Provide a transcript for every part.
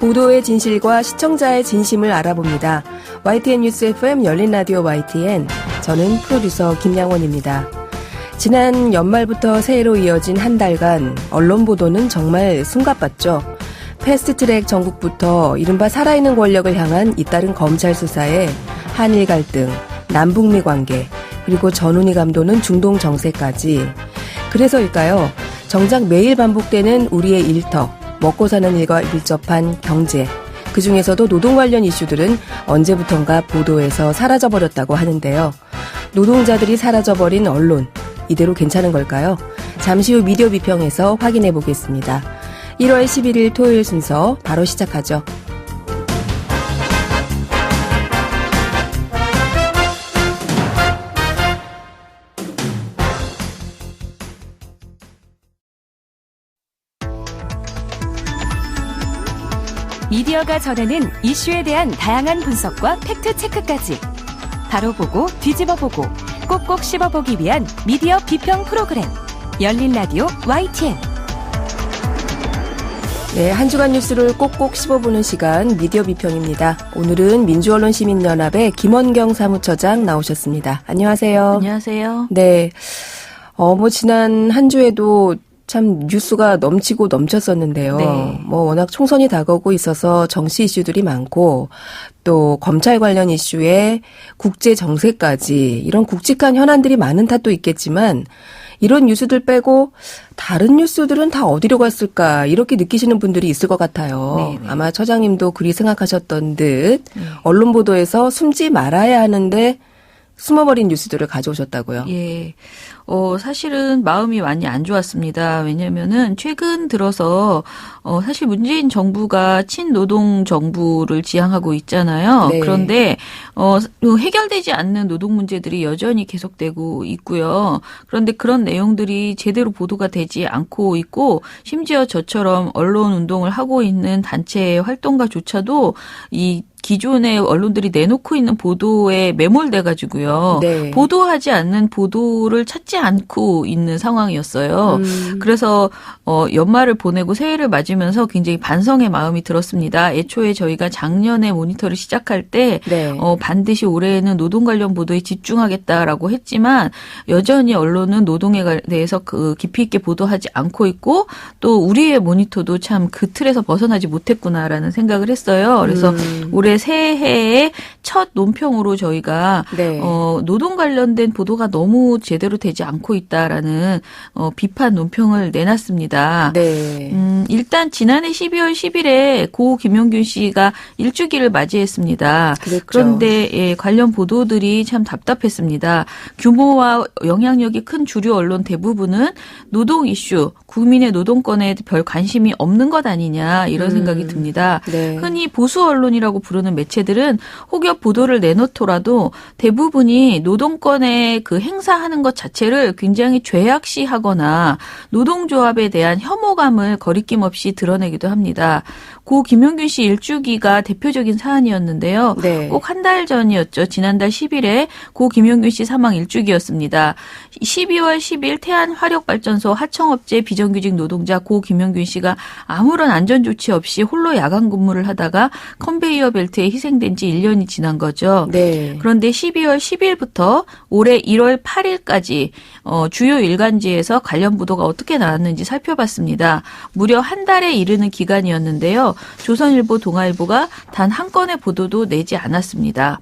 보도의 진실과 시청자의 진심을 알아봅니다. YTN 뉴스 FM 열린 라디오 YTN. 저는 프로듀서 김양원입니다. 지난 연말부터 새해로 이어진 한 달간 언론 보도는 정말 숨가빴죠. 패스트트랙 전국부터 이른바 살아있는 권력을 향한 잇따른 검찰 수사에 한일 갈등, 남북미 관계, 그리고 전훈이 감도는 중동 정세까지. 그래서일까요? 정작 매일 반복되는 우리의 일터, 먹고 사는 일과 밀접한 경제, 그중에서도 노동 관련 이슈들은 언제부턴가 보도에서 사라져버렸다고 하는데요. 노동자들이 사라져버린 언론, 이대로 괜찮은 걸까요? 잠시 후 미디어 비평에서 확인해 보겠습니다. 1월 11일 토요일 순서 바로 시작하죠. 미디어가 전하는 이슈에 대한 다양한 분석과 팩트체크까지 바로 보고 뒤집어보고 꼭꼭 씹어보기 위한 미디어 비평 프로그램 열린 라디오 YTN. 네, 한 주간 뉴스를 꼭꼭 씹어보는 시간 미디어 비평입니다. 오늘은 민주언론시민연합의 김원경 사무처장 나오셨습니다. 안녕하세요. 안녕하세요. 네, 지난 한 주에도 참 뉴스가 넘치고 넘쳤었는데요. 네. 워낙 총선이 다가오고 있어서 정치 이슈들이 많고 또 검찰 관련 이슈에 국제 정세까지 이런 굵직한 현안들이 많은 탓도 있겠지만 이런 뉴스들 빼고 다른 뉴스들은 다 어디로 갔을까 이렇게 느끼시는 분들이 있을 것 같아요. 네네. 아마 처장님도 그리 생각하셨던 듯 언론 보도에서 숨지 말아야 하는데 숨어버린 뉴스들을 가져오셨다고요. 예. 사실은 마음이 많이 안 좋았습니다. 왜냐면은 최근 들어서 사실 문재인 정부가 친노동 정부를 지향하고 있잖아요. 네. 그런데 해결되지 않는 노동 문제들이 여전히 계속되고 있고요. 그런데 그런 내용들이 제대로 보도가 되지 않고 있고 심지어 저처럼 언론 운동을 하고 있는 단체의 활동가조차도 이 기존의 언론들이 내놓고 있는 보도에 매몰돼가지고요. 네. 보도하지 않는 보도를 찾지 않고 있는 상황이었어요. 그래서 연말을 보내고 새해를 맞으면서 굉장히 반성의 마음이 들었습니다. 애초에 저희가 작년에 모니터를 시작할 때 네. 반드시 올해에는 노동 관련 보도에 집중하겠다라고 했지만 여전히 언론은 노동에 대해서 깊이 있게 보도하지 않고 있고 또 우리의 모니터도 참 그 틀에서 벗어나지 못했구나라는 생각을 했어요. 그래서 올해 새해의 첫 논평으로 저희가 네. 노동 관련된 보도가 너무 제대로 되지 않고 있다라는 비판 논평을 내놨습니다. 네. 일단 지난해 12월 10일에 고 김용균 씨가 일주기를 맞이했습니다. 그랬죠. 그런데 관련 보도들이 참 답답했습니다. 규모와 영향력이 큰 주류 언론 대부분은 노동 이슈, 국민의 노동권에 별 관심이 없는 것 아니냐 이런 생각이 듭니다. 네. 흔히 보수 언론이라고 부르는 매체들은 혹여 보도를 내놓더라도 대부분이 노동권에 행사하는 것 자체를 굉장히 죄악시하거나 노동조합에 대한 혐오감을 거리낌 없이 드러내기도 합니다. 고 김용균 씨 일주기가 대표적인 사안이었는데요. 네. 꼭 한 달 전이었죠. 지난달 10일에 고 김용균 씨 사망 일주기였습니다. 12월 10일 태안화력발전소 하청업체 비정규직 노동자 고 김용균 씨가 아무런 안전조치 없이 홀로 야간 근무를 하다가 컨베이어 벨트에 희생된 지 1년이 지난 거죠. 네. 그런데 12월 10일부터 올해 1월 8일까지 주요 일간지에서 관련 보도가 어떻게 나왔는지 살펴봤습니다. 무려 한 달에 이르는 기간이었는데요. 조선일보, 동아일보가 단 한 건의 보도도 내지 않았습니다.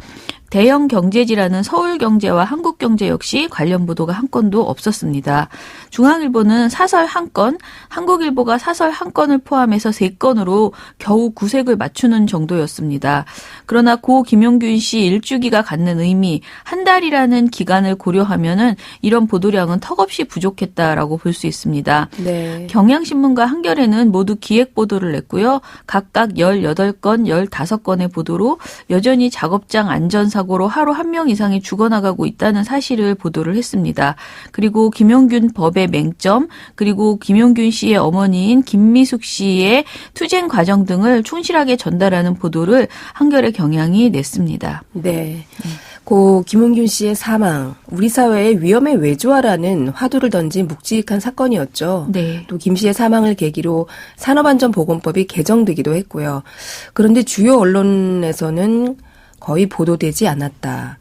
대형 경제지라는 서울경제와 한국경제 역시 관련 보도가 한 건도 없었습니다. 중앙일보는 사설 한 건, 한국일보가 사설 한 건을 포함해서 3건으로 겨우 구색을 맞추는 정도였습니다. 그러나 고 김용균 씨 일주기가 갖는 의미, 한 달이라는 기간을 고려하면은 이런 보도량은 턱없이 부족했다라고 볼 수 있습니다. 네. 경향신문과 한겨레는 모두 기획 보도를 냈고요. 각각 18건, 15건의 보도로 여전히 작업장 안전사고로 하루 한 명 이상이 죽어나가고 있다는 사실을 보도를 했습니다. 그리고 김용균 법의 맹점, 그리고 김용균 씨의 어머니인 김미숙 씨의 투쟁 과정 등을 충실하게 전달하는 보도를 한겨레 경향이 냈습니다. 네. 고 김은균 씨의 사망, 우리 사회의 위험의 외조화라는 화두를 던진 묵직한 사건이었죠. 네. 또 김 씨의 사망을 계기로 산업안전보건법이 개정되기도 했고요. 그런데 주요 언론에서는 거의 보도되지 않았다.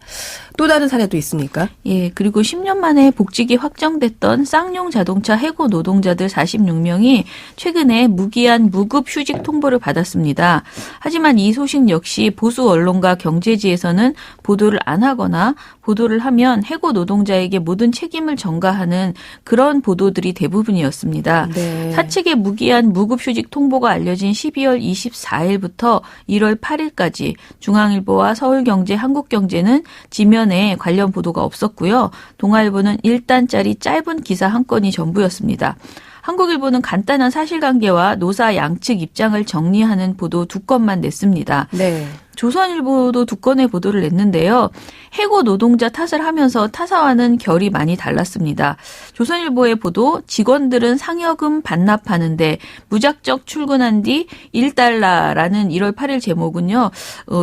또 다른 사례도 있습니까? 예, 그리고 10년 만에 복직이 확정됐던 쌍용 자동차 해고 노동자들 46명이 최근에 무기한 무급 휴직 통보를 받았습니다. 하지만 이 소식 역시 보수 언론과 경제지에서는 보도를 안 하거나 보도를 하면 해고 노동자에게 모든 책임을 전가하는 그런 보도들이 대부분이었습니다. 네. 사측의 무기한 무급 휴직 통보가 알려진 12월 24일부터 1월 8일까지 중앙일보와 서울경제, 한국경제는 지면에 관련 보도가 없었고요. 동아일보는 1단짜리 짧은 기사 한 건이 전부였습니다. 한국일보는 간단한 사실관계와 노사 양측 입장을 정리하는 보도 2건만 냈습니다. 네. 조선일보도 2건의 보도를 냈는데요. 해고 노동자 탓을 하면서 타사와는 결이 많이 달랐습니다. 조선일보의 보도, 직원들은 상여금 반납하는데 무작정 출근한 뒤 1달러라는 1월 8일 제목은요.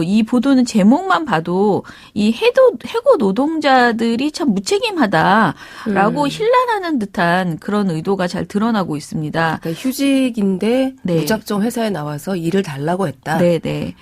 이 보도는 제목만 봐도 이 해고 노동자들이 참 무책임하다라고 힐난하는 듯한 그런 의도가 잘 드러나고 있습니다. 그러니까 휴직인데 네. 무작정 회사에 나와서 일을 달라고 했다. 네네.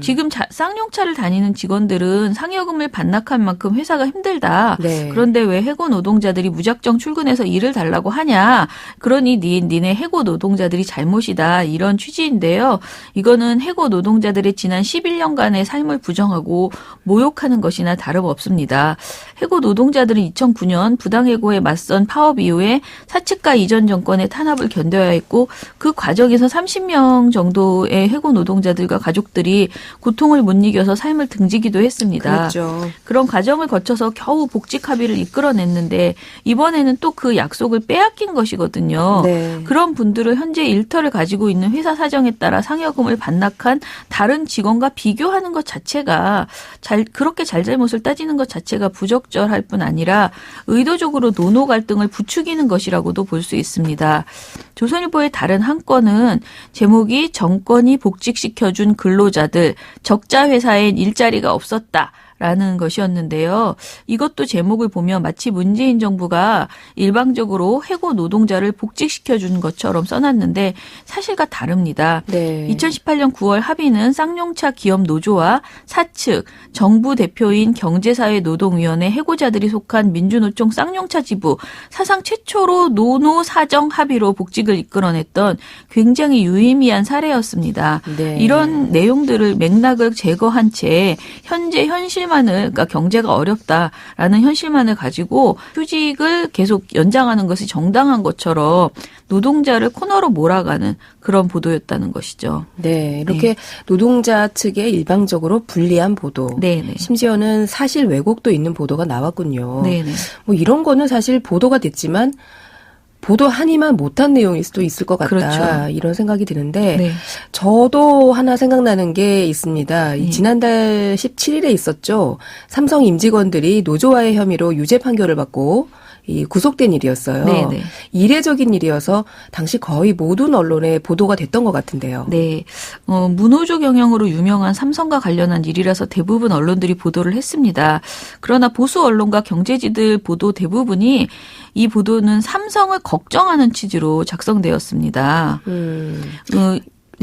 지금 쌍용차를 다니는 직원들은 상여금을 반납한 만큼 회사가 힘들다. 네. 그런데 왜 해고 노동자들이 무작정 출근해서 일을 달라고 하냐. 그러니 니네 해고 노동자들이 잘못이다. 이런 취지인데요. 이거는 해고 노동자들의 지난 11년간의 삶을 부정하고 모욕하는 것이나 다름없습니다. 해고 노동자들은 2009년 부당해고에 맞선 파업 이후에 사측과 이전 정권의 탄압을 견뎌야 했고 그 과정에서 30명 정도의 해고 노동자들과 가족들이 고통을 못 이겨서 삶을 등지기도 했습니다. 그렇죠. 그런 과정을 거쳐서 겨우 복직 합의를 이끌어냈는데 이번에는 또 그 약속을 빼앗긴 것이거든요. 네. 그런 분들을 현재 일터를 가지고 있는 회사 사정에 따라 상여금을 반납한 다른 직원과 비교하는 것 자체가 그렇게 잘잘못을 따지는 것 자체가 부적절할 뿐 아니라 의도적으로 노노 갈등을 부추기는 것이라고도 볼 수 있습니다. 조선일보의 다른 한 건은 제목이 정권이 복직시켜준 근로자들 적자 회사엔 일자리가 없었다. 라는 것이었는데요. 이것도 제목을 보면 마치 문재인 정부가 일방적으로 해고 노동자를 복직시켜준 것처럼 써놨는데 사실과 다릅니다. 네. 2018년 9월 합의는 쌍용차 기업 노조와 사측, 정부 대표인 경제사회노동위원회 해고자들이 속한 민주노총 쌍용차 지부 사상 최초로 노노 사정 합의로 복직을 이끌어냈던 굉장히 유의미한 사례였습니다. 네. 이런 내용들을 맥락을 제거한 채 현재 그러니까 경제가 어렵다라는 현실만을 가지고 휴직을 계속 연장하는 것이 정당한 것처럼 노동자를 코너로 몰아가는 그런 보도였다는 것이죠. 네, 이렇게 노동자 측에 일방적으로 불리한 보도. 네네. 심지어는 사실 왜곡도 있는 보도가 나왔군요. 네네. 뭐 이런 거는 사실 보도가 됐지만 보도하니만 못한 내용일 수도 있을 것 같다. 그렇죠. 이런 생각이 드는데 네. 저도 하나 생각나는 게 있습니다. 지난달 17일에 있었죠. 삼성 임직원들이 노조와의 혐의로 유죄 판결을 받고 구속된 일이었어요. 네네. 이례적인 일이어서 당시 거의 모든 언론에 보도가 됐던 것 같은데요. 네. 무노조 경영으로 유명한 삼성과 관련한 일이라서 대부분 언론들이 보도를 했습니다. 그러나 보수 언론과 경제지들 보도 대부분이 이 보도는 삼성을 걱정하는 취지로 작성되었습니다.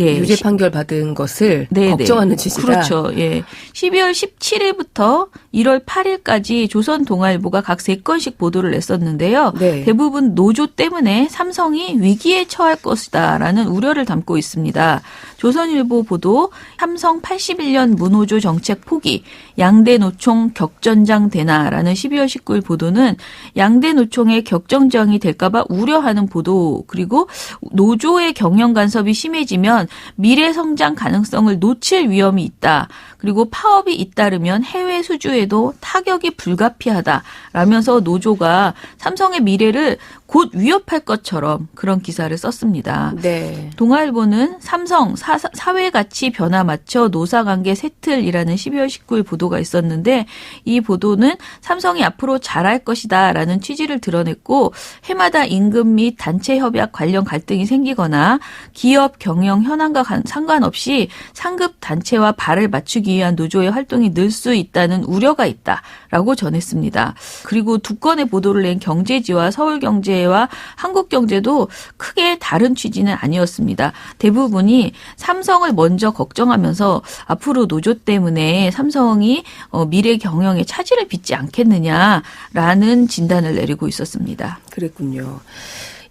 예. 유죄 판결 받은 것을 걱정하는 취지다. 그렇죠. 예. 12월 17일부터 1월 8일까지 조선동아일보가 각 3건씩 보도를 냈었는데요. 네. 대부분 노조 때문에 삼성이 위기에 처할 것이다라는 우려를 담고 있습니다. 조선일보 보도 삼성 81년 무노조 정책 포기 양대 노총 격전장 되나라는 12월 19일 보도는 양대 노총의 격전장이 될까 봐 우려하는 보도 그리고 노조의 경영 간섭이 심해지면 미래 성장 가능성을 놓칠 위험이 있다. 그리고 파업이 잇따르면 해외 수주에도 타격이 불가피하다라면서 노조가 삼성의 미래를 곧 위협할 것처럼 그런 기사를 썼습니다. 네. 동아일보는 삼성 사회가치 변화 맞춰 노사관계 세틀이라는 12월 19일 보도가 있었는데 이 보도는 삼성이 앞으로 잘할 것이다라는 취지를 드러냈고 해마다 임금 및 단체 협약 관련 갈등이 생기거나 기업 경영 현황과 상관없이 상급 단체와 발을 맞추기 늘리기 위한 노조의 활동이 늘 수 있다는 우려가 있다라고 전했습니다. 그리고 두 건의 보도를 낸 경제지와 서울경제와 한국경제도 크게 다른 취지는 아니었습니다. 대부분이 삼성을 먼저 걱정하면서 앞으로 노조 때문에 삼성이 미래 경영에 차질을 빚지 않겠느냐라는 진단을 내리고 있었습니다. 그랬군요.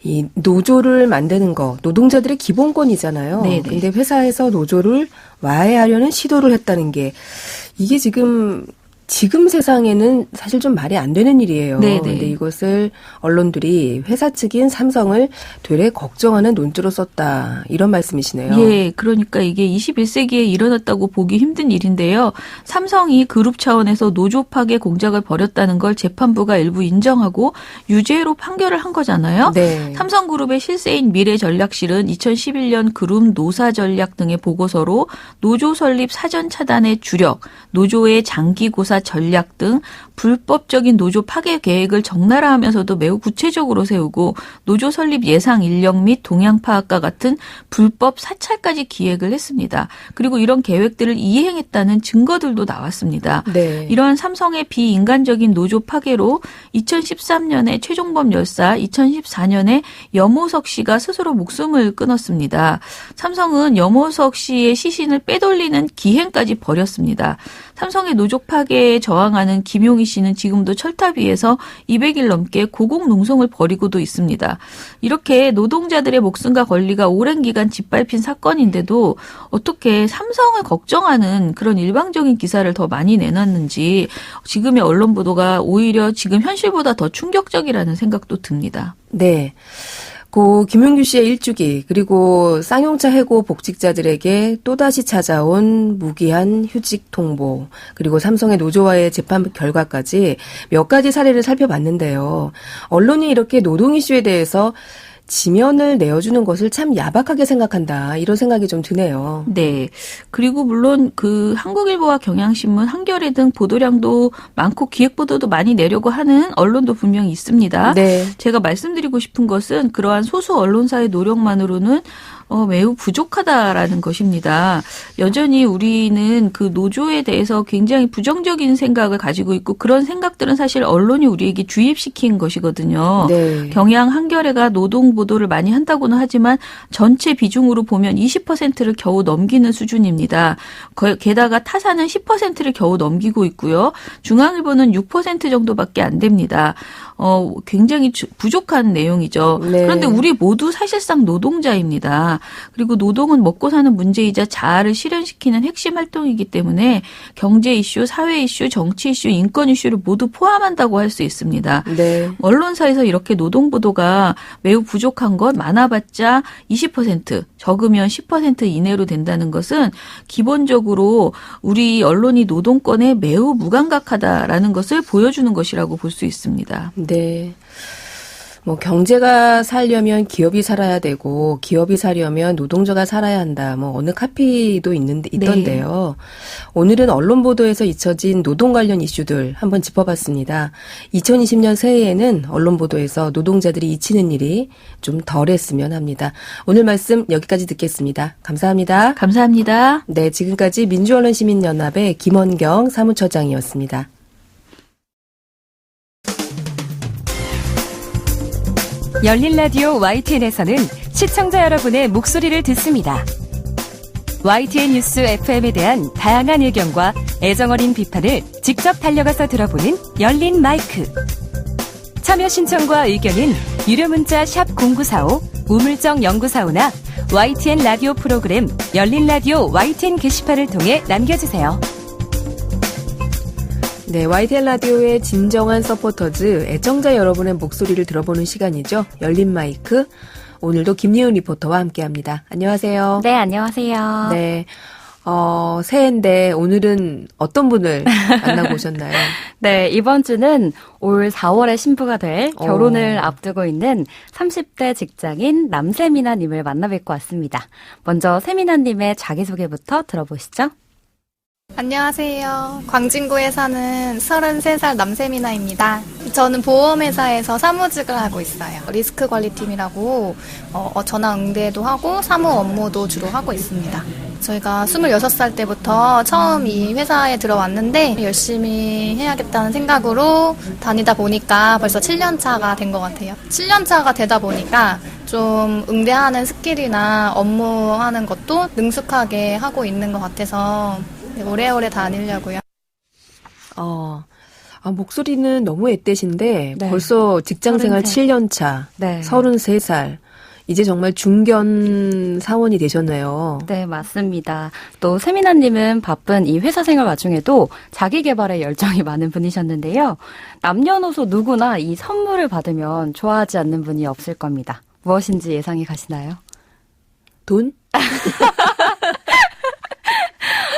이 노조를 만드는 거 노동자들의 기본권이잖아요. 네네. 근데 회사에서 노조를 와해하려는 시도를 했다는 게 이게 지금 세상에는 사실 좀 말이 안 되는 일이에요. 네네. 근데 이것을 언론들이 회사 측인 삼성을 되레 걱정하는 논조로 썼다. 이런 말씀이시네요. 예, 그러니까 이게 21세기에 일어났다고 보기 힘든 일인데요. 삼성이 그룹 차원에서 노조 파괴 공작을 벌였다는 걸 재판부가 일부 인정하고 유죄로 판결을 한 거잖아요. 네. 삼성그룹의 실세인 미래전략실은 2011년 그룹 노사 전략 등의 보고서로 노조 설립 사전 차단의 주력, 노조의 장기 고사 전략 등 불법적인 노조 파괴 계획을 적나라하면서도 매우 구체적으로 세우고 노조 설립 예상 인력 및 동향 파악과 같은 불법 사찰까지 기획을 했습니다. 그리고 이런 계획들을 이행했다는 증거들도 나왔습니다. 네. 이러한 삼성의 비인간적인 노조 파괴로 2013년에 최종범 열사, 2014년에 염호석 씨가 스스로 목숨을 끊었습니다. 삼성은 염호석 씨의 시신을 빼돌리는 기행까지 벌였습니다. 삼성의 노조 파괴에 저항하는 김용희 씨는 지금도 철탑 위에서 200일 넘게 고공농성을 벌이고도 있습니다. 이렇게 노동자들의 목숨과 권리가 오랜 기간 짓밟힌 사건인데도 어떻게 삼성을 걱정하는 그런 일방적인 기사를 더 많이 내놨는지 지금의 언론 보도가 오히려 지금 현실보다 더 충격적이라는 생각도 듭니다. 네. 고 김용규 씨의 일주기 그리고 쌍용차 해고 복직자들에게 또다시 찾아온 무기한 휴직 통보 그리고 삼성의 노조와의 재판 결과까지 몇 가지 사례를 살펴봤는데요. 언론이 이렇게 노동 이슈에 대해서 지면을 내어주는 것을 참 야박하게 생각한다. 이런 생각이 좀 드네요. 네. 그리고 물론 그 한국일보와 경향신문, 한겨레 등 보도량도 많고 기획보도도 많이 내려고 하는 언론도 분명히 있습니다. 네. 제가 말씀드리고 싶은 것은 그러한 소수 언론사의 노력만으로는 매우 부족하다라는 것입니다. 여전히 우리는 그 노조에 대해서 굉장히 부정적인 생각을 가지고 있고 그런 생각들은 사실 언론이 우리에게 주입시킨 것이거든요. 네. 경향 한겨레가 노동 보도를 많이 한다고는 하지만 전체 비중으로 보면 20%를 겨우 넘기는 수준입니다. 게다가 타사는 10%를 겨우 넘기고 있고요. 중앙일보는 6% 정도밖에 안 됩니다. 굉장히 부족한 내용이죠. 네. 그런데 우리 모두 사실상 노동자입니다. 그리고 노동은 먹고 사는 문제이자 자아를 실현시키는 핵심 활동이기 때문에 경제 이슈, 사회 이슈, 정치 이슈, 인권 이슈를 모두 포함한다고 할 수 있습니다. 네. 언론사에서 이렇게 노동 보도가 매우 부족한 것 많아봤자 20%, 적으면 10% 이내로 된다는 것은 기본적으로 우리 언론이 노동권에 매우 무감각하다라는 것을 보여주는 것이라고 볼 수 있습니다. 네. 경제가 살려면 기업이 살아야 되고 기업이 살려면 노동자가 살아야 한다. 어느 카피도 있던데요. 네. 오늘은 언론 보도에서 잊혀진 노동 관련 이슈들 한번 짚어봤습니다. 2020년 새해에는 언론 보도에서 노동자들이 잊히는 일이 좀 덜했으면 합니다. 오늘 말씀 여기까지 듣겠습니다. 감사합니다. 감사합니다. 네, 지금까지 민주언론시민연합의 김원경 사무처장이었습니다. 열린 라디오 YTN에서는 시청자 여러분의 목소리를 듣습니다. YTN 뉴스 FM에 대한 다양한 의견과 애정어린 비판을 직접 달려가서 들어보는 열린 마이크. 참여 신청과 의견은 유료 문자 샵 0945, 우물정 0945나 YTN 라디오 프로그램 열린 라디오 YTN 게시판을 통해 남겨주세요. 네, YTN 라디오의 진정한 서포터즈, 애청자 여러분의 목소리를 들어보는 시간이죠. 열린 마이크. 오늘도 김예은 리포터와 함께합니다. 안녕하세요. 네, 안녕하세요. 네, 새해인데 오늘은 어떤 분을 만나고 오셨나요? 네, 이번 주는 올 4월에 신부가 될 결혼을 앞두고 있는 30대 직장인 남세미나님을 만나뵙고 왔습니다. 먼저 세미나님의 자기소개부터 들어보시죠. 안녕하세요. 광진구에 사는 33살 남세미나입니다. 저는 보험회사에서 사무직을 하고 있어요. 리스크관리팀이라고 전화 응대도 하고 사무 업무도 주로 하고 있습니다. 저희가 26살 때부터 처음 이 회사에 들어왔는데 열심히 해야겠다는 생각으로 다니다 보니까 벌써 7년 차가 된 것 같아요. 7년 차가 되다 보니까 좀 응대하는 스킬이나 업무하는 것도 능숙하게 하고 있는 것 같아서 오래오래 다니려고요. 목소리는 너무 앳되신데 네. 벌써 직장생활 33. 7년 차, 네. 33살. 이제 정말 중견 사원이 되셨네요. 네, 맞습니다. 또 세미나님은 바쁜 이 회사 생활 와중에도 자기 개발에 열정이 많은 분이셨는데요. 남녀노소 누구나 이 선물을 받으면 좋아하지 않는 분이 없을 겁니다. 무엇인지 예상이 가시나요? 돈?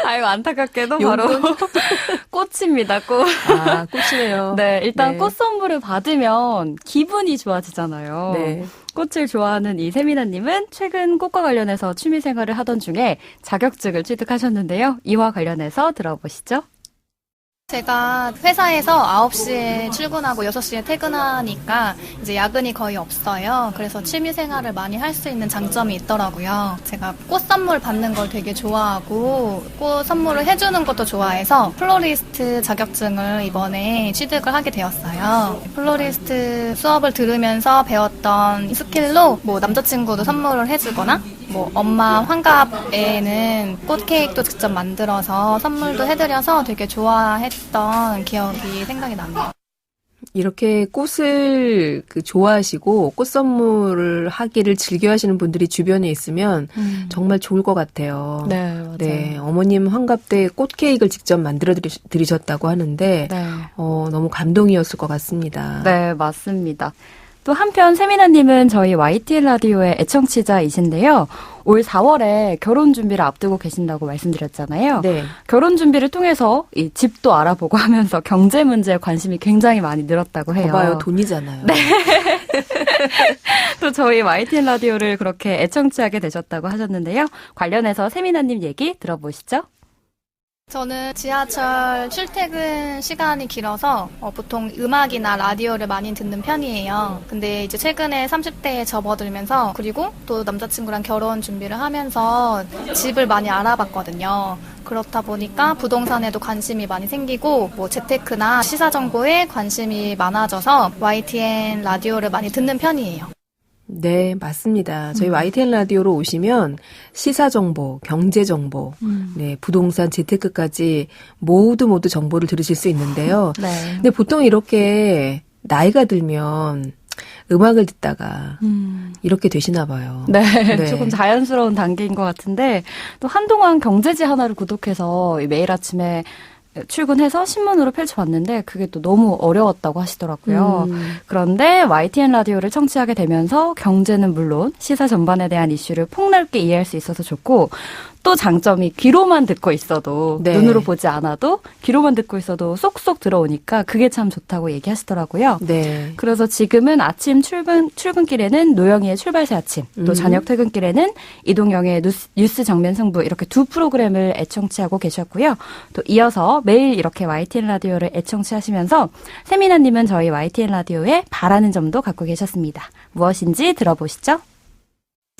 아유, 안타깝게도 용돈? 바로 꽃입니다, 꽃. 꽃이네요. 네, 일단 네. 꽃 선물을 받으면 기분이 좋아지잖아요. 네. 꽃을 좋아하는 이 세미나님은 최근 꽃과 관련해서 취미생활을 하던 중에 자격증을 취득하셨는데요. 이와 관련해서 들어보시죠. 제가 회사에서 9시에 출근하고 6시에 퇴근하니까 이제 야근이 거의 없어요. 그래서 취미 생활을 많이 할 수 있는 장점이 있더라고요. 제가 꽃 선물 받는 걸 되게 좋아하고 꽃 선물을 해주는 것도 좋아해서 플로리스트 자격증을 이번에 취득을 하게 되었어요. 플로리스트 수업을 들으면서 배웠던 스킬로 뭐 남자친구도 선물을 해주거나 뭐 엄마 환갑에는 꽃 케이크도 직접 만들어서 선물도 해드려서 되게 좋아했던 기억이 생각이 나네요. 이렇게 꽃을 좋아하시고 꽃 선물을 하기를 즐겨 하시는 분들이 주변에 있으면 정말 좋을 것 같아요. 네, 맞아요. 네, 어머님 환갑 때 꽃 케이크를 직접 만들어 드리셨다고 하는데 네. 너무 감동이었을 것 같습니다. 네, 맞습니다. 또 한편 세미나님은 저희 YTN 라디오의 애청치자이신데요. 올 4월에 결혼 준비를 앞두고 계신다고 말씀드렸잖아요. 네. 결혼 준비를 통해서 이 집도 알아보고 하면서 경제 문제에 관심이 굉장히 많이 늘었다고 해요. 봐봐요, 돈이잖아요. 네. 또 저희 YTN 라디오를 그렇게 애청치하게 되셨다고 하셨는데요. 관련해서 세미나님 얘기 들어보시죠. 저는 지하철 출퇴근 시간이 길어서 보통 음악이나 라디오를 많이 듣는 편이에요. 근데 이제 최근에 30대에 접어들면서 그리고 또 남자친구랑 결혼 준비를 하면서 집을 많이 알아봤거든요. 그렇다 보니까 부동산에도 관심이 많이 생기고 뭐 재테크나 시사 정보에 관심이 많아져서 YTN 라디오를 많이 듣는 편이에요. 네, 맞습니다. 저희 YTN 라디오로 오시면 시사 정보, 경제 정보, 네, 부동산, 재테크까지 모두 정보를 들으실 수 있는데요. 네. 근데 보통 이렇게 나이가 들면 음악을 듣다가 이렇게 되시나 봐요. 네, 네. 조금 자연스러운 단계인 것 같은데 또 한동안 경제지 하나를 구독해서 매일 아침에 출근해서 신문으로 펼쳐봤는데 그게 또 너무 어려웠다고 하시더라고요. 그런데 YTN 라디오를 청취하게 되면서 경제는 물론 시사 전반에 대한 이슈를 폭넓게 이해할 수 있어서 좋고 또 장점이 귀로만 듣고 있어도 네. 눈으로 보지 않아도 귀로만 듣고 있어도 쏙쏙 들어오니까 그게 참 좋다고 얘기하시더라고요. 네. 그래서 지금은 아침 출근길에는 노영희의 출발새 아침, 또 저녁 퇴근길에는 이동영의 뉴스 정면 승부 이렇게 두 프로그램을 애청치하고 계셨고요. 또 이어서 매일 이렇게 YTN 라디오를 애청치하시면서 세미나님은 저희 YTN 라디오에 바라는 점도 갖고 계셨습니다. 무엇인지 들어보시죠.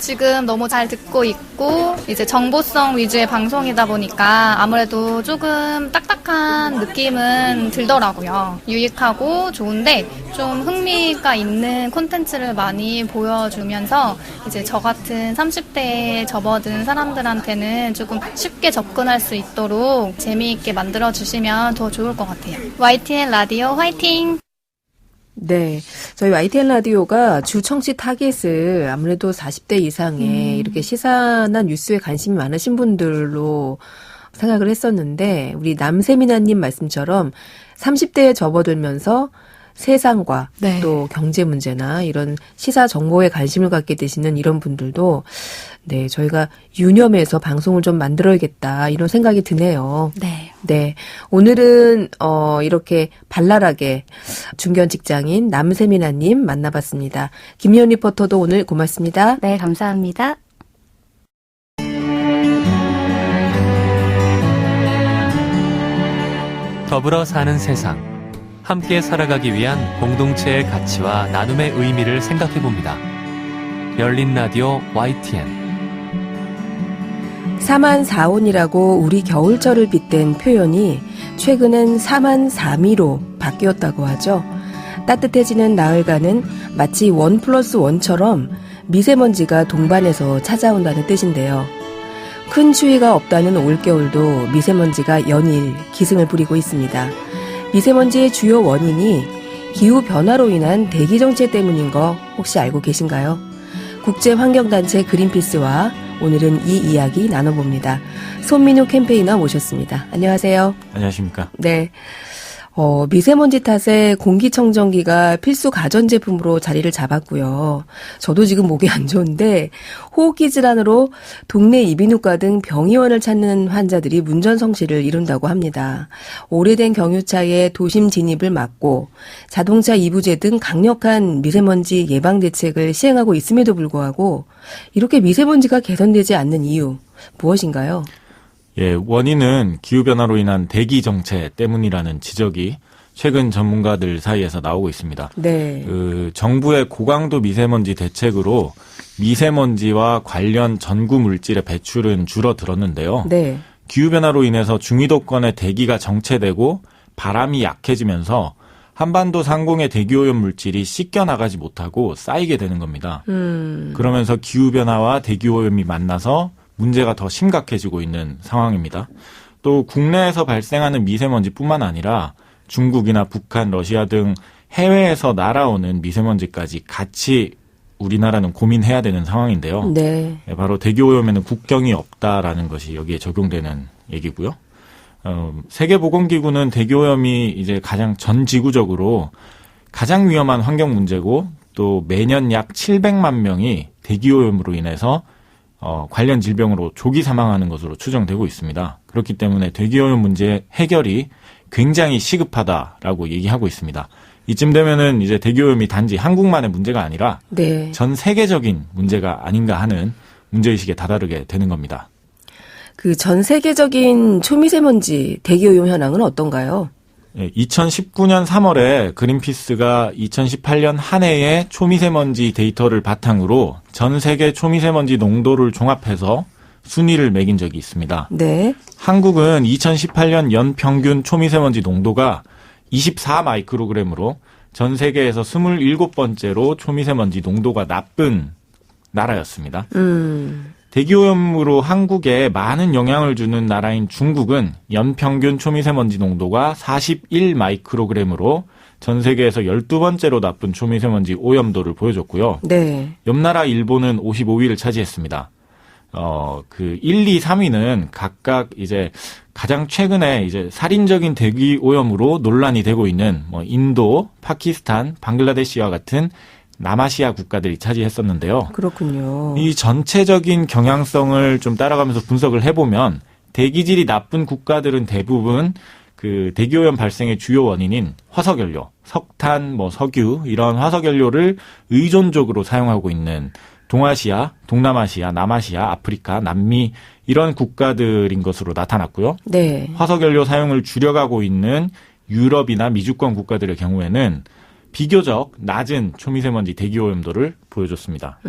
지금 너무 잘 듣고 있고 이제 정보성 위주의 방송이다 보니까 아무래도 조금 딱딱한 느낌은 들더라고요. 유익하고 좋은데 좀 흥미가 있는 콘텐츠를 많이 보여주면서 이제 저 같은 30대에 접어든 사람들한테는 조금 쉽게 접근할 수 있도록 재미있게 만들어주시면 더 좋을 것 같아요. YTN 라디오 화이팅! 네. 저희 YTN 라디오가 주 청취 타겟을 아무래도 40대 이상의 이렇게 시사나 뉴스에 관심이 많으신 분들로 생각을 했었는데, 우리 남세미나님 말씀처럼 30대에 접어들면서 세상과 네. 또 경제 문제나 이런 시사 정보에 관심을 갖게 되시는 이런 분들도 네, 저희가 유념해서 방송을 좀 만들어야겠다 이런 생각이 드네요. 네. 네. 오늘은 이렇게 발랄하게 중견 직장인 남세미나님 만나봤습니다. 김희연 리포터도 오늘 고맙습니다. 네, 감사합니다. 더불어 사는 세상. 함께 살아가기 위한 공동체의 가치와 나눔의 의미를 생각해봅니다. 열린 라디오 YTN. 사만사온이라고 우리 겨울철을 빗댄 표현이 최근엔 사만사미로 바뀌었다고 하죠. 따뜻해지는 나흘간은 마치 1+1처럼 미세먼지가 동반해서 찾아온다는 뜻인데요. 큰 추위가 없다는 올겨울도 미세먼지가 연일 기승을 부리고 있습니다. 미세먼지의 주요 원인이 기후변화로 인한 대기정체 때문인 거 혹시 알고 계신가요? 국제환경단체 그린피스와 오늘은 이 이야기 나눠봅니다. 손민우 캠페이너 모셨습니다. 안녕하세요. 안녕하십니까. 네. 미세먼지 탓에 공기청정기가 필수 가전제품으로 자리를 잡았고요. 저도 지금 목이 안 좋은데 호흡기 질환으로 동네 이비인후과 등 병의원을 찾는 환자들이 문전성시를 이룬다고 합니다. 오래된 경유차의 도심 진입을 막고 자동차 이부제 등 강력한 미세먼지 예방 대책을 시행하고 있음에도 불구하고 이렇게 미세먼지가 개선되지 않는 이유 무엇인가요? 예, 원인은 기후변화로 인한 대기 정체 때문이라는 지적이 최근 전문가들 사이에서 나오고 있습니다. 네. 정부의 고강도 미세먼지 대책으로 미세먼지와 관련 전구 물질의 배출은 줄어들었는데요. 네. 기후변화로 인해서 중위도권의 대기가 정체되고 바람이 약해지면서 한반도 상공의 대기오염 물질이 씻겨나가지 못하고 쌓이게 되는 겁니다. 그러면서 기후변화와 대기오염이 만나서 문제가 더 심각해지고 있는 상황입니다. 또 국내에서 발생하는 미세먼지뿐만 아니라 중국이나 북한, 러시아 등 해외에서 날아오는 미세먼지까지 같이 우리나라는 고민해야 되는 상황인데요. 네. 바로 대기오염에는 국경이 없다라는 것이 여기에 적용되는 얘기고요. 세계보건기구는 대기오염이 이제 가장 전 지구적으로 가장 위험한 환경 문제고 또 매년 약 700만 명이 대기오염으로 인해서 관련 질병으로 조기 사망하는 것으로 추정되고 있습니다. 그렇기 때문에 대기오염 문제 해결이 굉장히 시급하다라고 얘기하고 있습니다. 이쯤 되면은 이제 대기오염이 단지 한국만의 문제가 아니라 네. 전 세계적인 문제가 아닌가 하는 문제의식에 다다르게 되는 겁니다. 그 전 세계적인 초미세먼지 대기오염 현황은 어떤가요? 2019년 3월에 그린피스가 2018년 한 해의 초미세먼지 데이터를 바탕으로 전 세계 초미세먼지 농도를 종합해서 순위를 매긴 적이 있습니다. 네. 한국은 2018년 연평균 초미세먼지 농도가 24 마이크로그램으로 전 세계에서 27번째로 초미세먼지 농도가 나쁜 나라였습니다. 대기오염으로 한국에 많은 영향을 주는 나라인 중국은 연평균 초미세먼지 농도가 41 마이크로그램으로 전 세계에서 12번째로 나쁜 초미세먼지 오염도를 보여줬고요. 네. 옆나라 일본은 55위를 차지했습니다. 1, 2, 3위는 각각 이제 가장 최근에 이제 살인적인 대기 오염으로 논란이 되고 있는 인도, 파키스탄, 방글라데시와 같은 남아시아 국가들이 차지했었는데요. 그렇군요. 이 전체적인 경향성을 좀 따라가면서 분석을 해보면 대기질이 나쁜 국가들은 대부분 그 대기오염 발생의 주요 원인인 화석연료, 석탄, 석유 이런 화석연료를 의존적으로 사용하고 있는 동아시아, 동남아시아, 남아시아, 아프리카, 남미 이런 국가들인 것으로 나타났고요. 네. 화석연료 사용을 줄여가고 있는 유럽이나 미주권 국가들의 경우에는 비교적 낮은 초미세먼지 대기오염도를 보여줬습니다.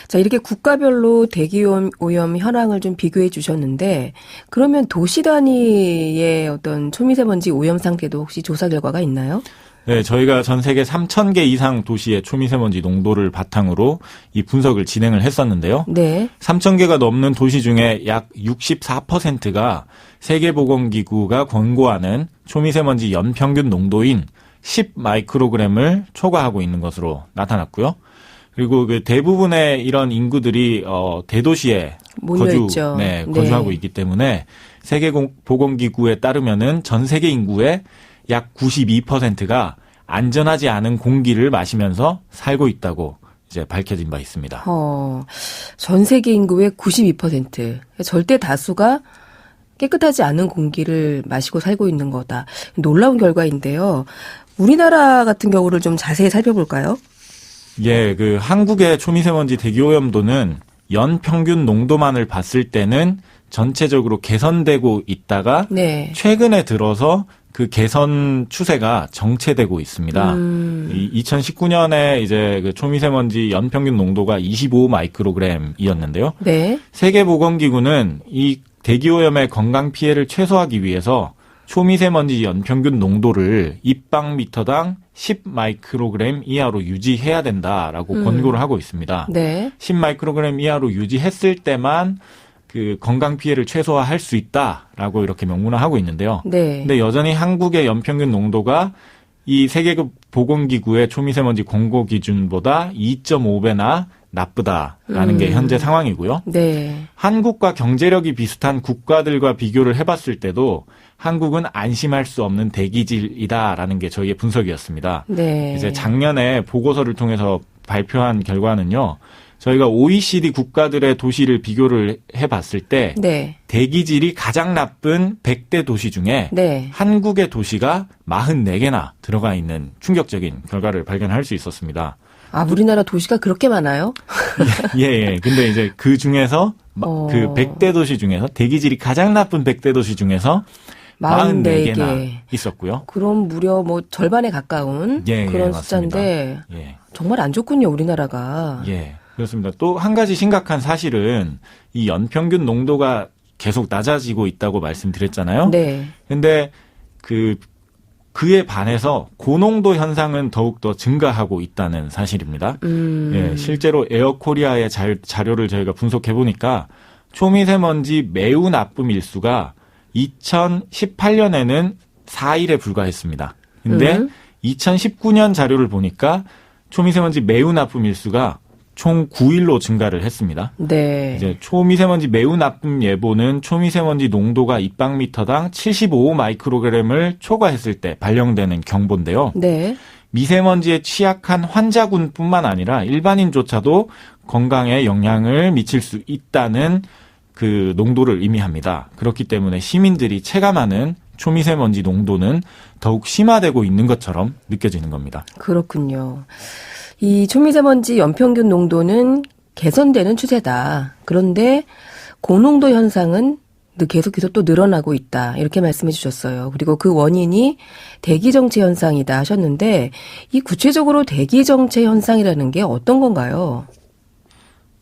자, 이렇게 국가별로 대기오염 현황을 좀 비교해 주셨는데 그러면 도시 단위의 어떤 초미세먼지 오염 상태도 혹시 조사 결과가 있나요? 네, 저희가 전 세계 3,000개 이상 도시의 초미세먼지 농도를 바탕으로 이 분석을 진행을 했었는데요. 네. 3,000개가 넘는 도시 중에 약 64%가 세계보건기구가 권고하는 초미세먼지 연평균 농도인 10 마이크로그램을 초과하고 있는 것으로 나타났고요. 그리고 그 대부분의 이런 인구들이 대도시에 거주하고 있기 때문에 세계보건기구에 따르면은 전 세계 인구의 약 92%가 안전하지 않은 공기를 마시면서 살고 있다고 이제 밝혀진 바 있습니다. 전 세계 인구의 92%, 절대 다수가 깨끗하지 않은 공기를 마시고 살고 있는 거다. 놀라운 결과인데요. 우리나라 같은 경우를 좀 자세히 살펴볼까요? 예, 그 한국의 초미세먼지 대기오염도는 연평균 농도만을 봤을 때는 전체적으로 개선되고 있다가 네. 최근에 들어서 그 개선 추세가 정체되고 있습니다. 2019년에 이제 그 초미세먼지 연평균 농도가 25 마이크로그램이었는데요. 네. 세계보건기구는 이 대기오염의 건강 피해를 최소화하기 위해서 초미세먼지 연평균 농도를 입방미터당 10 마이크로그램 이하로 유지해야 된다라고 권고를 하고 있습니다. 네. 10 마이크로그램 이하로 유지했을 때만 그 건강 피해를 최소화할 수 있다라고 이렇게 명문화하고 있는데요. 네. 근데 여전히 한국의 연평균 농도가 이 세계보건기구의 초미세먼지 권고 기준보다 2.5배나 나쁘다라는 게 현재 상황이고요. 네. 한국과 경제력이 비슷한 국가들과 비교를 해봤을 때도 한국은 안심할 수 없는 대기질이다라는 게 저희의 분석이었습니다. 네. 이제 작년에 보고서를 통해서 발표한 결과는요. 저희가 OECD 국가들의 도시를 비교를 해봤을 때 네. 대기질이 가장 나쁜 100대 도시 중에 네. 한국의 도시가 44개나 들어가 있는 충격적인 결과를 발견할 수 있었습니다. 아, 우리나라 도시가 그렇게 많아요? 예. 근데 이제 그 중에서 그 100대 도시 중에서 대기질이 가장 나쁜 100대 도시 중에서 44개나 있었고요. 그럼 무려 뭐 절반에 가까운 그런 숫자인데 정말 안 좋군요, 우리나라가. 예. 그렇습니다. 또 한 가지 심각한 사실은 이 연평균 농도가 계속 낮아지고 있다고 말씀드렸잖아요. 네. 근데 그에 반해서 고농도 현상은 더욱더 증가하고 있다는 사실입니다. 예, 실제로 에어코리아의 자료를 저희가 분석해 보니까 초미세먼지 매우 나쁨 일수가 2018년에는 4일에 불과했습니다. 근데 2019년 자료를 보니까 초미세먼지 매우 나쁨 일수가 총 9일로 증가를 했습니다. 네. 이제 초미세먼지 매우 나쁨 예보는 초미세먼지 농도가 입방미터당 75 마이크로그램을 초과했을 때 발령되는 경보인데요. 네. 미세먼지에 취약한 환자군뿐만 아니라 일반인조차도 건강에 영향을 미칠 수 있다는 그 농도를 의미합니다. 그렇기 때문에 시민들이 체감하는 초미세먼지 농도는 더욱 심화되고 있는 것처럼 느껴지는 겁니다. 그렇군요. 이 초미세먼지 연평균 농도는 개선되는 추세다. 그런데 고농도 현상은 계속해서 또 늘어나고 있다. 이렇게 말씀해 주셨어요. 그리고 그 원인이 대기정체 현상이다 하셨는데 이 구체적으로 대기정체 현상이라는 게 어떤 건가요?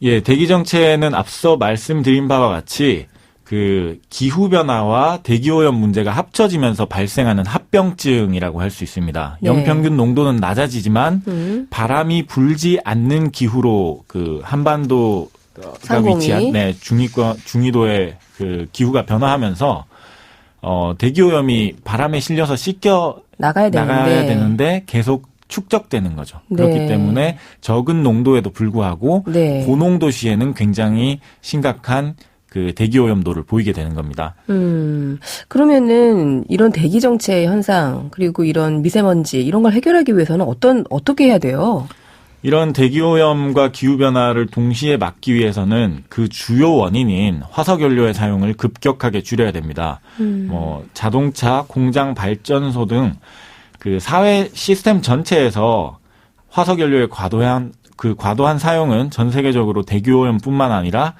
예, 대기정체는 앞서 말씀드린 바와 같이 그 기후변화와 대기오염 문제가 합쳐지면서 발생하는 합병증이라고 할 수 있습니다. 네. 연평균 농도는 낮아지지만 바람이 불지 않는 기후로 그 한반도가 위치한 중위도의 그 기후가 변화하면서 대기오염이 바람에 실려서 씻겨 나가야 되는데 계속 축적되는 거죠. 네. 그렇기 때문에 적은 농도에도 불구하고 네. 고농도 시에는 굉장히 심각한 그 대기오염도를 보이게 되는 겁니다. 그러면은 이런 대기정체 현상 그리고 이런 미세먼지 이런 걸 해결하기 위해서는 어떻게 해야 돼요? 이런 대기오염과 기후변화를 동시에 막기 위해서는 그 주요 원인인 화석연료의 사용을 급격하게 줄여야 됩니다. 자동차, 공장 발전소 등 그 사회 시스템 전체에서 화석연료의 과도한 사용은 전 세계적으로 대기오염뿐만 아니라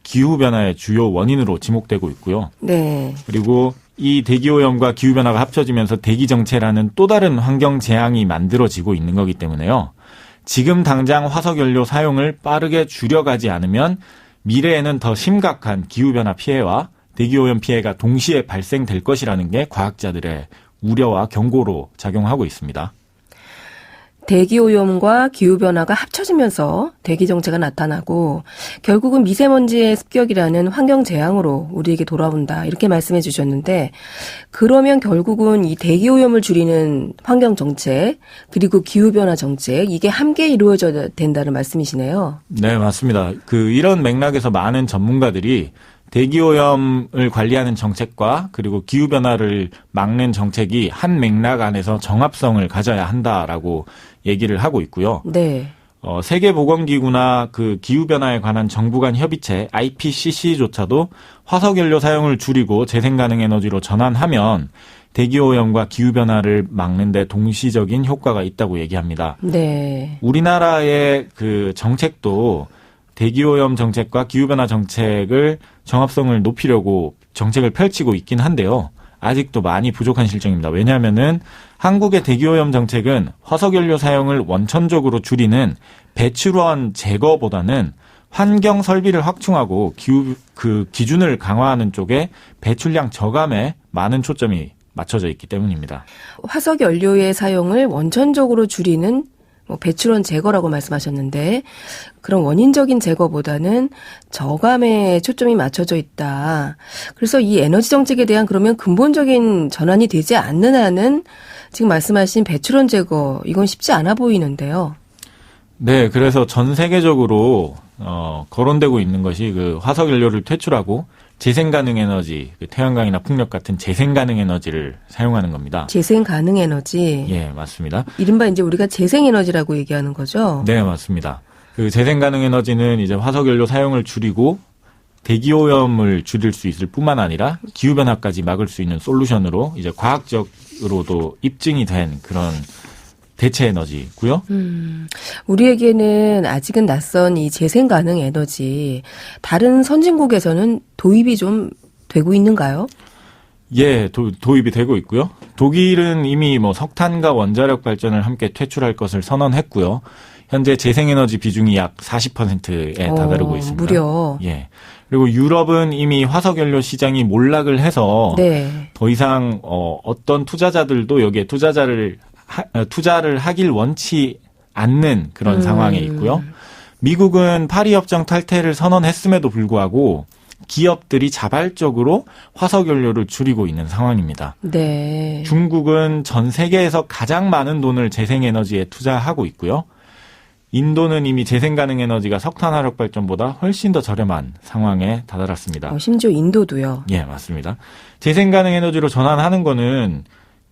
기후변화의 주요 원인으로 지목되고 있고요. 네. 그리고 이 대기오염과 기후변화가 합쳐지면서 대기정체라는 또 다른 환경 재앙이 만들어지고 있는 거기 때문에요. 지금 당장 화석연료 사용을 빠르게 줄여가지 않으면 미래에는 더 심각한 기후변화 피해와 대기오염 피해가 동시에 발생될 것이라는 게 과학자들의 우려와 경고로 작용하고 있습니다. 대기오염과 기후변화가 합쳐지면서 대기정체가 나타나고 결국은 미세먼지의 습격이라는 환경재앙으로 우리에게 돌아온다 이렇게 말씀해 주셨는데 그러면 결국은 이 대기오염을 줄이는 환경정책 그리고 기후변화 정책 이게 함께 이루어져야 된다는 말씀이시네요. 네, 맞습니다. 이런 맥락에서 많은 전문가들이 대기오염을 관리하는 정책과 그리고 기후변화를 막는 정책이 한 맥락 안에서 정합성을 가져야 한다라고 얘기를 하고 있고요. 네. 세계보건기구나 그 기후변화에 관한 정부 간 협의체 IPCC조차도 화석연료 사용을 줄이고 재생가능 에너지로 전환하면 대기오염과 기후변화를 막는 데 동시적인 효과가 있다고 얘기합니다. 네. 우리나라의 그 정책도 대기오염 정책과 기후변화 정책을 정합성을 높이려고 정책을 펼치고 있긴 한데요. 아직도 많이 부족한 실정입니다. 왜냐하면은 한국의 대기오염 정책은 화석연료 사용을 원천적으로 줄이는 배출원 제거보다는 환경 설비를 확충하고 기준을 강화하는 쪽에 배출량 저감에 많은 초점이 맞춰져 있기 때문입니다. 화석 연료의 사용을 원천적으로 줄이는 배출원 제거라고 말씀하셨는데 그런 원인적인 제거보다는 저감에 초점이 맞춰져 있다. 그래서 이 에너지 정책에 대한 그러면 근본적인 전환이 되지 않는 한은 지금 말씀하신 배출원 제거 이건 쉽지 않아 보이는데요. 네, 그래서 전 세계적으로 거론되고 있는 것이 그 화석 연료를 퇴출하고 재생 가능 에너지, 태양광이나 풍력 같은 재생 가능 에너지를 사용하는 겁니다. 재생 가능 에너지. 예, 맞습니다. 이른바 이제 우리가 재생 에너지라고 얘기하는 거죠. 네, 맞습니다. 그 재생 가능 에너지는 이제 화석 연료 사용을 줄이고 대기오염을 줄일 수 있을 뿐만 아니라 기후 변화까지 막을 수 있는 솔루션으로 이제 과학적으로도 입증이 된 그런 대체 에너지고요. 우리에게는 아직은 낯선 이 재생 가능 에너지 다른 선진국에서는 도입이 좀 되고 있는가요? 예, 도입이 되고 있고요. 독일은 이미 석탄과 원자력 발전을 함께 퇴출할 것을 선언했고요. 현재 재생에너지 비중이 약 40%에 다다르고 있습니다. 무려. 예. 그리고 유럽은 이미 화석연료 시장이 몰락을 해서 네. 더 이상 어떤 투자자들도 여기에 투자를 하길 원치 않는 그런 상황에 있고요. 미국은 파리 협정 탈퇴를 선언했음에도 불구하고 기업들이 자발적으로 화석연료를 줄이고 있는 상황입니다. 네. 중국은 전 세계에서 가장 많은 돈을 재생에너지에 투자하고 있고요. 인도는 이미 재생 가능 에너지가 석탄 화력 발전보다 훨씬 더 저렴한 상황에 다다랐습니다. 심지어 인도도요. 예, 맞습니다. 재생 가능 에너지로 전환하는 거는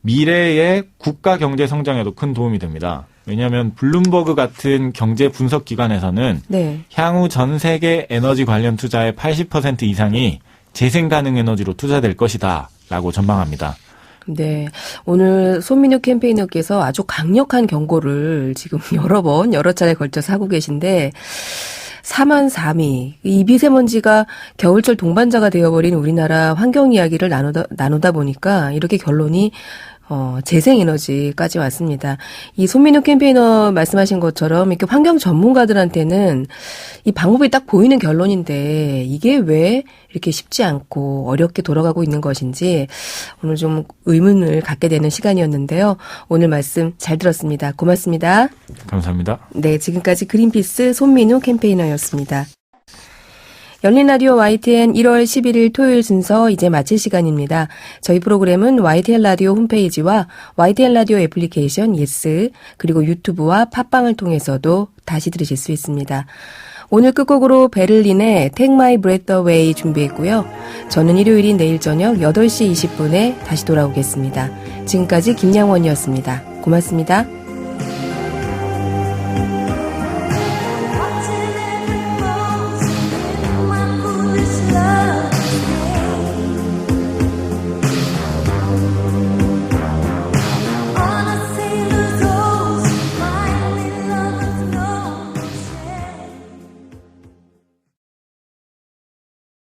미래의 국가 경제 성장에도 큰 도움이 됩니다. 왜냐하면 블룸버그 같은 경제 분석 기관에서는 네. 향후 전 세계 에너지 관련 투자의 80% 이상이 재생 가능 에너지로 투자될 것이다 라고 전망합니다. 네. 오늘 손민우 캠페이너께서 아주 강력한 경고를 지금 여러 차례 걸쳐서 하고 계신데 4만3위. 이 미세먼지가 겨울철 동반자가 되어버린 우리나라 환경 이야기를 나누다 보니까 이렇게 결론이 재생에너지까지 왔습니다. 이 손민우 캠페이너 말씀하신 것처럼 이렇게 환경 전문가들한테는 이 방법이 딱 보이는 결론인데 이게 왜 이렇게 쉽지 않고 어렵게 돌아가고 있는 것인지 오늘 좀 의문을 갖게 되는 시간이었는데요. 오늘 말씀 잘 들었습니다. 고맙습니다. 감사합니다. 네, 지금까지 그린피스 손민우 캠페이너였습니다. 열린 라디오 YTN 1월 11일 토요일 순서 이제 마칠 시간입니다. 저희 프로그램은 YTN 라디오 홈페이지와 YTN 라디오 애플리케이션 예스 그리고 유튜브와 팟빵을 통해서도 다시 들으실 수 있습니다. 오늘 끝곡으로 베를린의 Take My Breath Away 준비했고요. 저는 일요일인 내일 저녁 8시 20분에 다시 돌아오겠습니다. 지금까지 김양원이었습니다. 고맙습니다.